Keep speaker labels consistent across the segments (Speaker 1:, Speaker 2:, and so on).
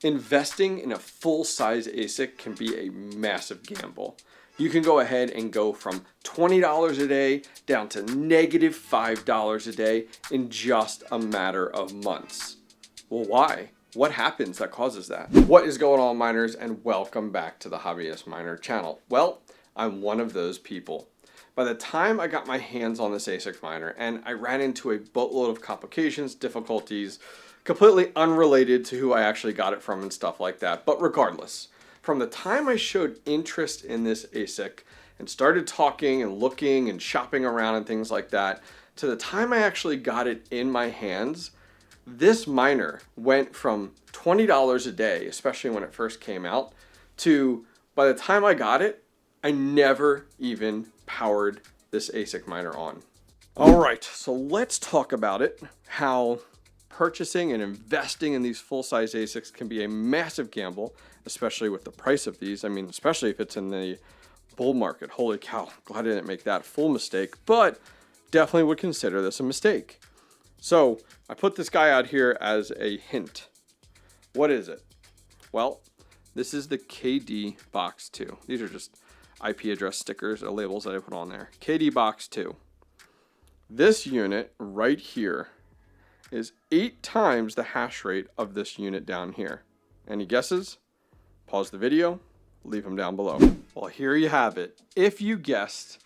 Speaker 1: Investing in a full-size ASIC can be a massive gamble. You can go ahead and go from $20 a day down to -$5 a day in just a matter of months. Well, why? What happens that causes that? What is going on, miners, and welcome back to the 𝗍𝗶𝗴 Miner channel. Well, I'm one of those people. By the time I got my hands on this ASIC miner and I ran into a boatload of complications, difficulties, completely unrelated to who I actually got it from and stuff like that. But regardless, from the time I showed interest in this ASIC and started talking and looking and shopping around and things like that, to the time I actually got it in my hands, this miner went from $20 a day, especially when it first came out, to by the time I got it, I never even powered this ASIC miner on. All right, so let's talk about it, how purchasing and investing in these full-size ASICs can be a massive gamble, especially with the price of these. I mean, especially if it's in the bull market. Holy cow, glad I didn't make that full mistake, but definitely would consider this a mistake. So I put this guy out here as a hint. What is it? Well, this is the KD Box 2. These are just IP address stickers or labels that I put on there. KD Box 2. This unit right here is 8 times the hash rate of this unit down here. Any guesses? Pause the video, leave them down below. Well, here you have it. If you guessed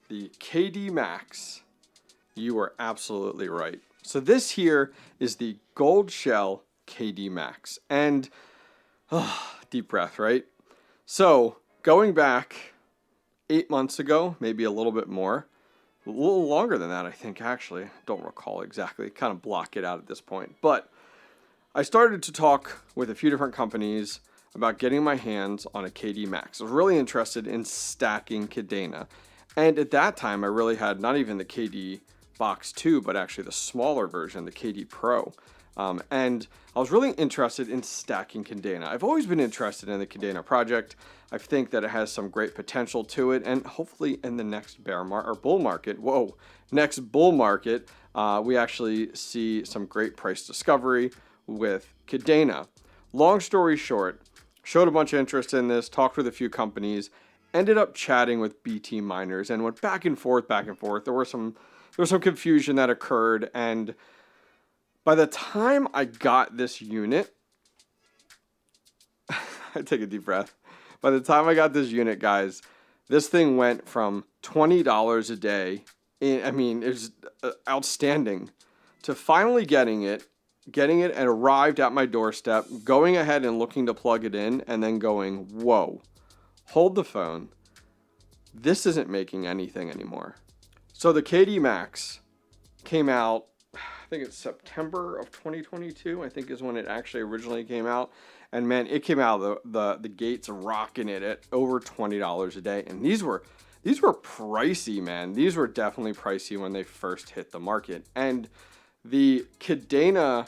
Speaker 1: the KD Max, you were absolutely right. So this here is the Goldshell KD Max. And deep breath, right? So going back 8 months ago, maybe a little bit more, a little longer than that, I think, actually. Don't recall exactly. Kind of block it out at this point. But I started to talk with a few different companies about getting my hands on a KD Max. I was really interested in stacking Kadena. And at that time, I really had not even the KD Box 2, but actually the smaller version, the KD Pro. And I was really interested in stacking Kadena. I've always been interested in the Kadena project. I think that it has some great potential to it, and hopefully in the next bull market, we actually see some great price discovery with Kadena. Long story short, showed a bunch of interest in this, talked with a few companies, ended up chatting with BT miners, and went back and forth. There was some confusion that occurred, and by the time I got this unit, I take a deep breath. By the time I got this unit, guys, this thing went from $20 a day. I mean, it was outstanding, to finally getting it and arrived at my doorstep, going ahead and looking to plug it in, and then going, whoa, hold the phone. This isn't making anything anymore. So the KD Max came out, I think it's September of 2022, I think is when it actually originally came out. And man, it came out of the gates rocking it at over $20 a day. And these were pricey, man. These were definitely pricey when they first hit the market. And the Kadena,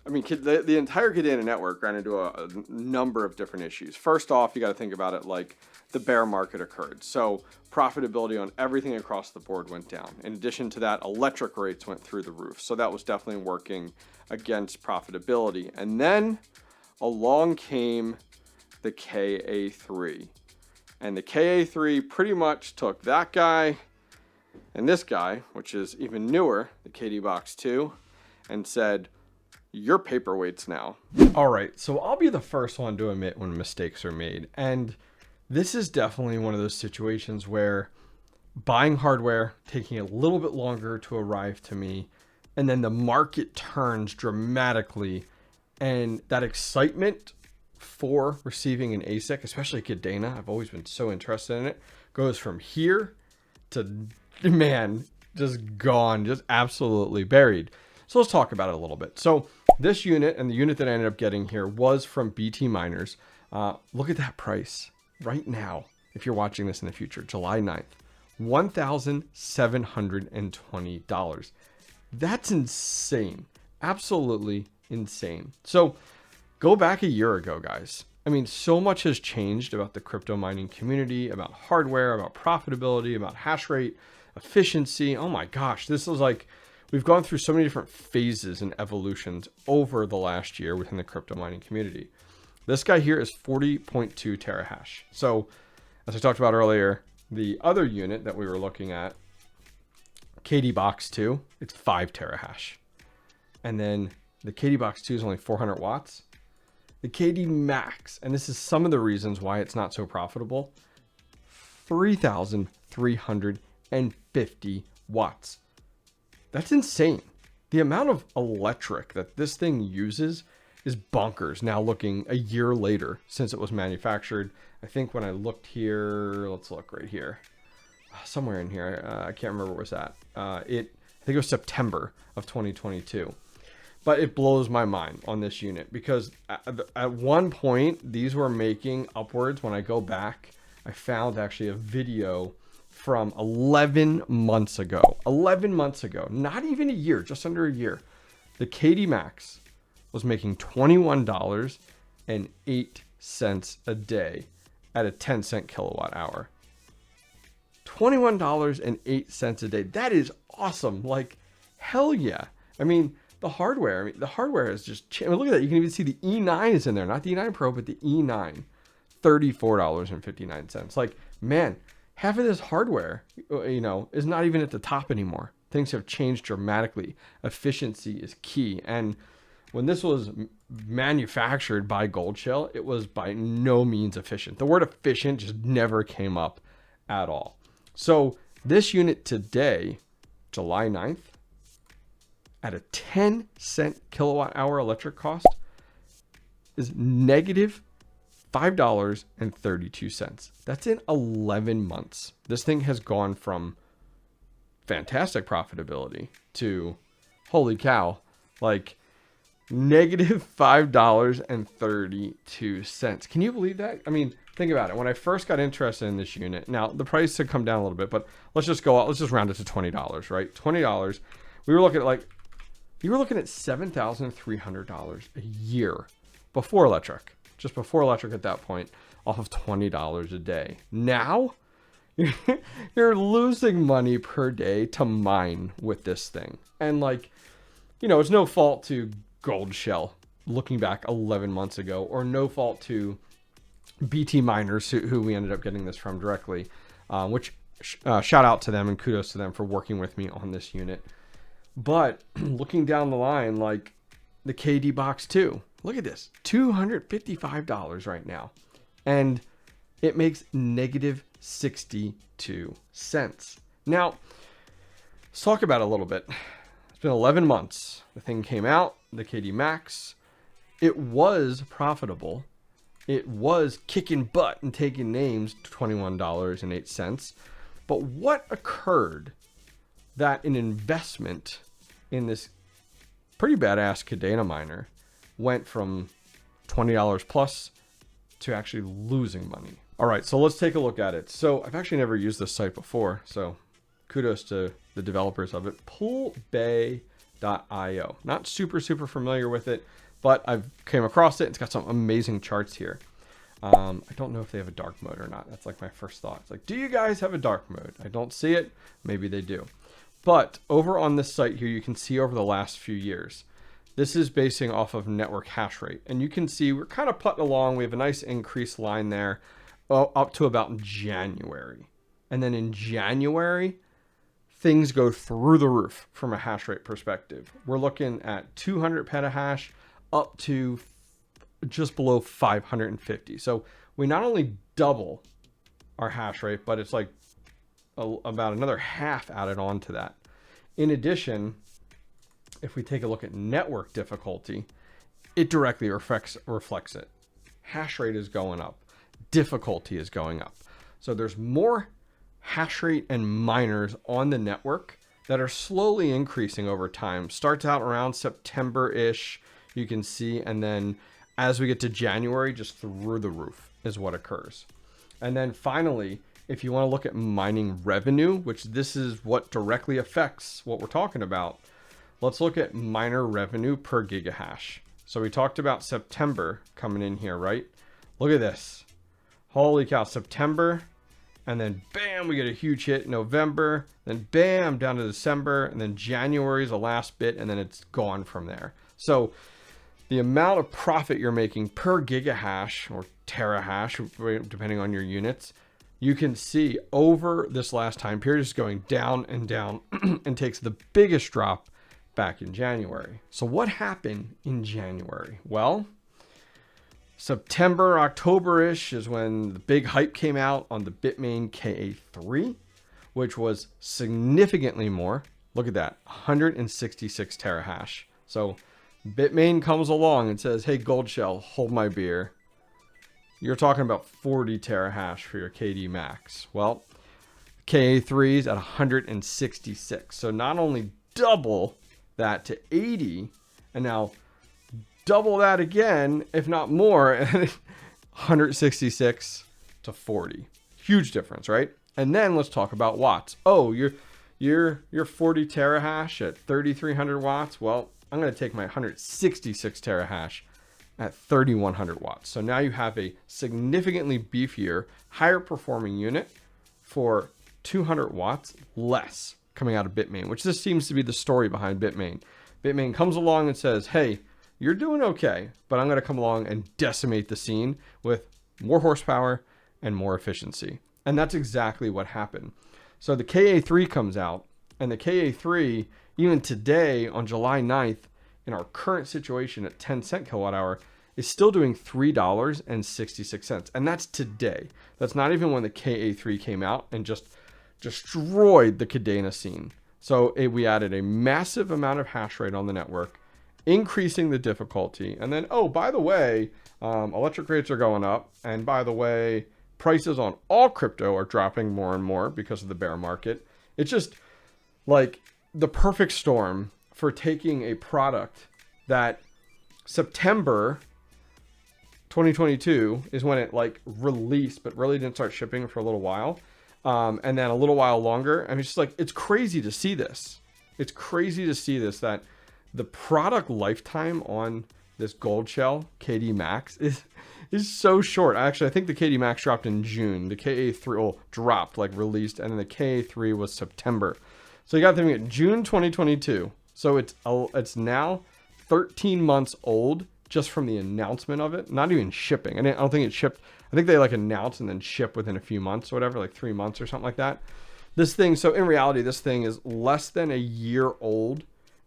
Speaker 1: the entire Kadena network ran into a number of different issues. First off, you got to think about it like the bear market occurred. So profitability on everything across the board went down. In addition to that, electric rates went through the roof. So that was definitely working against profitability. And then along came the KA3. And the KA3 pretty much took that guy and this guy, which is even newer, the KD Box 2, and said, you're paperweights now. All right, so I'll be the first one to admit when mistakes are made. And this is definitely one of those situations where buying hardware, taking a little bit longer to arrive to me, and then the market turns dramatically, and that excitement for receiving an ASIC, especially Kadena, I've always been so interested in it, goes from here to, man, just gone, just absolutely buried. So let's talk about it a little bit. So this unit and the unit that I ended up getting here was from BT Miners. Look at that price right now. If you're watching this in the future, July 9th, $1,720. That's insane. Absolutely insane. So go back a year ago, guys. I mean, so much has changed about the crypto mining community, about hardware, about profitability, about hash rate, efficiency. Oh my gosh, this is like we've gone through so many different phases and evolutions over the last year within the crypto mining community. This guy here is 40.2 terahash. So as I talked about earlier, the other unit that we were looking at, KD Box 2, it's 5 terahash. And then the KD Box 2 is only 400 watts. The KD Max, and this is some of the reasons why it's not so profitable, 3,350 watts. That's insane. The amount of electric that this thing uses is bonkers now, looking a year later since it was manufactured. I think when I looked here, let's look right here, somewhere in here, I can't remember where it was at. I think it was September of 2022. But it blows my mind on this unit because at one point these were making upwards. When I go back, I found actually a video from 11 months ago. 11 months ago, not even a year, just under a year. The KD Max was making $21.08 a day at a 10-cent kilowatt hour. $21.08 a day. That is awesome. Like, hell yeah. I mean, the hardware has just changed. I mean, look at that. You can even see the E9 is in there, not the E9 Pro, but the E9, $34.59. Like, man, half of this hardware, is not even at the top anymore. Things have changed dramatically. Efficiency is key. And when this was manufactured by Goldshell, it was by no means efficient. The word efficient just never came up at all. So this unit today, July 9th, at a 10-cent kilowatt hour electric cost, is negative $5.32. That's in 11 months. This thing has gone from fantastic profitability to, holy cow, like negative $5.32. Can you believe that? I mean, think about it. When I first got interested in this unit, now the price had come down a little bit, but let's just round it to $20, right? $20. We were looking at you were looking at $7,300 a year before electric, just before electric at that point, off of $20 a day. Now you're losing money per day to mine with this thing. And it's no fault to Goldshell looking back 11 months ago, or no fault to BT Miners, who we ended up getting this from directly, which shout out to them and kudos to them for working with me on this unit. But looking down the line, like the KD Box 2, look at this, $255 right now. And it makes negative 62 cents. Now, let's talk about it a little bit. It's been 11 months. The thing came out, the KD Max. It was profitable. It was kicking butt and taking names, $21.08. But what occurred that an investment in this pretty badass Kadena miner went from $20 plus to actually losing money? All right, so let's take a look at it. So I've actually never used this site before, so kudos to the developers of it. Poolbay IO. Not super familiar with it, but I've came across it. It's got some amazing charts here. I don't know if they have a dark mode or not. That's like my first thought. It's like, do you guys have a dark mode? I don't see it. Maybe they do. But over on this site here, you can see over the last few years, this is basing off of network hash rate. And you can see we're kind of putting along. We have a nice increased line there up to about January. And then in January, things go through the roof from a hash rate perspective. We're looking at 200 petahash up to just below 550. So we not only double our hash rate, but it's like about another half added on to that. In addition, if we take a look at network difficulty, it directly reflects it. Hash rate is going up. Difficulty is going up. So there's more hash rate and miners on the network that are slowly increasing over time. Starts out around September-ish, you can see, and then as we get to January, just through the roof is what occurs. And then finally, if you want to look at mining revenue, which this is what directly affects what we're talking about, let's look at miner revenue per gigahash. So we talked about September coming in here, right? Look at this. Holy cow, September and then bam, we get a huge hit in November, then bam, down to December, and then January is the last bit, and then it's gone from there. So the amount of profit you're making per gigahash or terahash, depending on your units, you can see over this last time period is going down and down and takes the biggest drop back in January. So what happened in January? Well, September, October-ish is when the big hype came out on the Bitmain KA3, which was significantly more. Look at that, 166 terahash. So Bitmain comes along and says, hey, Goldshell, hold my beer. You're talking about 40 terahash for your KD Max. Well, KA3 is at 166. So not only double that to 80, and now double that again, if not more, 166 to 40. Huge difference, right? And then let's talk about watts. Oh, you're 40 terahash at 3,300 watts. Well, I'm going to take my 166 terahash at 3,100 watts. So now you have a significantly beefier, higher performing unit for 200 watts less coming out of Bitmain, which this seems to be the story behind Bitmain. Bitmain comes along and says, hey, you're doing okay, but I'm going to come along and decimate the scene with more horsepower and more efficiency. And that's exactly what happened. So the KA3 comes out, and the KA3, even today on July 9th, in our current situation at 10 cent kilowatt hour, is still doing $3.66. And that's today. That's not even when the KA3 came out and just destroyed the Kadena scene. So we added a massive amount of hash rate on the network, increasing the difficulty. And then, oh, by the way, electric rates are going up. And by the way, prices on all crypto are dropping more and more because of the bear market. It's just like the perfect storm for taking a product that September 2022 is when it like released, but really didn't start shipping for a little while. And then a little while longer. I mean, it's just like, it's crazy to see this. It's crazy to see this, that the product lifetime on this Goldshell KD Max is so short. Actually, I think the KD Max dropped in June. The KA3 dropped, like released, and then the KA3 was September. So you got to think at June 2022. So it's now 13 months old just from the announcement of it. Not even shipping. I don't think it shipped. I think they like announce and then ship within a few months or whatever, like 3 months or something like that. This thing, so in reality, this thing is less than a year old,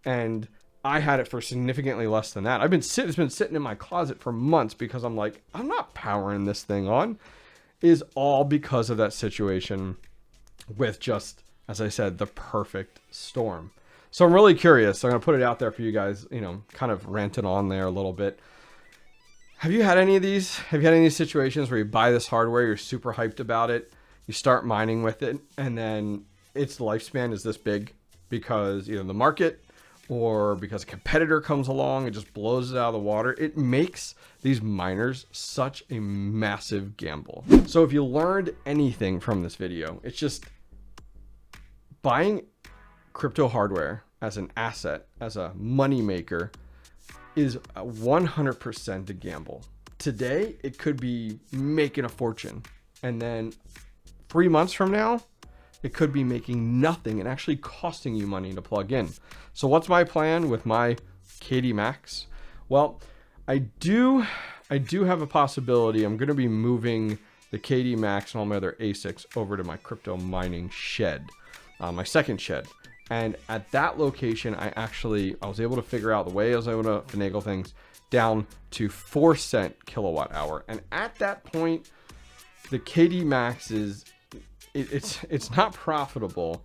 Speaker 1: and I had it for significantly less than that. It's been sitting in my closet for months because I'm like, I'm not powering this thing on. Is all because of that situation with just, as I said, the perfect storm. So I'm really curious. So I'm going to put it out there for you guys, kind of ranting on there a little bit. Have you had any of these? Have you had any situations where you buy this hardware, you're super hyped about it, you start mining with it, and then its lifespan is this big because either the market or because a competitor comes along and just blows it out of the water? It makes these miners such a massive gamble. So if you learned anything from this video, it's just buying crypto hardware as an asset, as a money maker, is 100% a gamble. Today, it could be making a fortune. And then 3 months from now, it could be making nothing and actually costing you money to plug in. So what's my plan with my KD Max? Well, I do have a possibility. I'm going to be moving the KD Max and all my other ASICs over to my crypto mining shed, my second shed. And at that location, I was able to figure out the way I was able to finagle things down to 4 cent kilowatt hour. And at that point, the KD Max it's not profitable.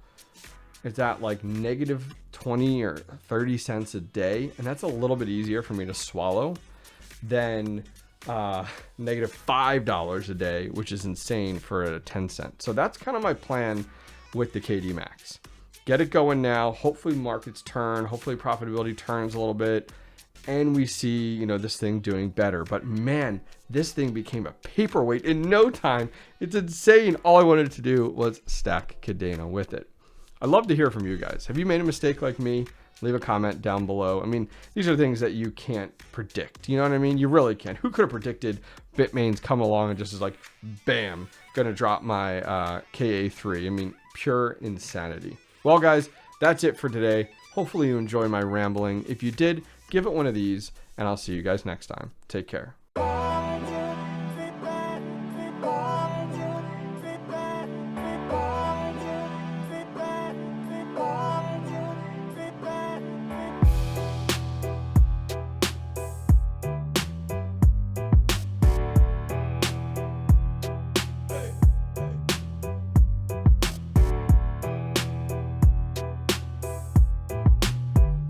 Speaker 1: It's at like negative 20 or 30 cents a day. And that's a little bit easier for me to swallow than negative $5 a day, which is insane for a 10 cent. So that's kind of my plan with the KD Max. Get it going now. Hopefully markets turn. Hopefully profitability turns a little bit. And we see, this thing doing better. But man, this thing became a paperweight in no time. It's insane. All I wanted to do was stack Kadena with it. I'd love to hear from you guys. Have you made a mistake like me? leave a comment down below. I mean, these are things that you can't predict. You know what I mean? You really can't. Who could have predicted Bitmain's come along and just is like, bam, gonna drop my KA3? I mean, pure insanity. Well, guys, that's it for today. Hopefully you enjoy my rambling. If you did, give it one of these, and I'll see you guys next time. Take care.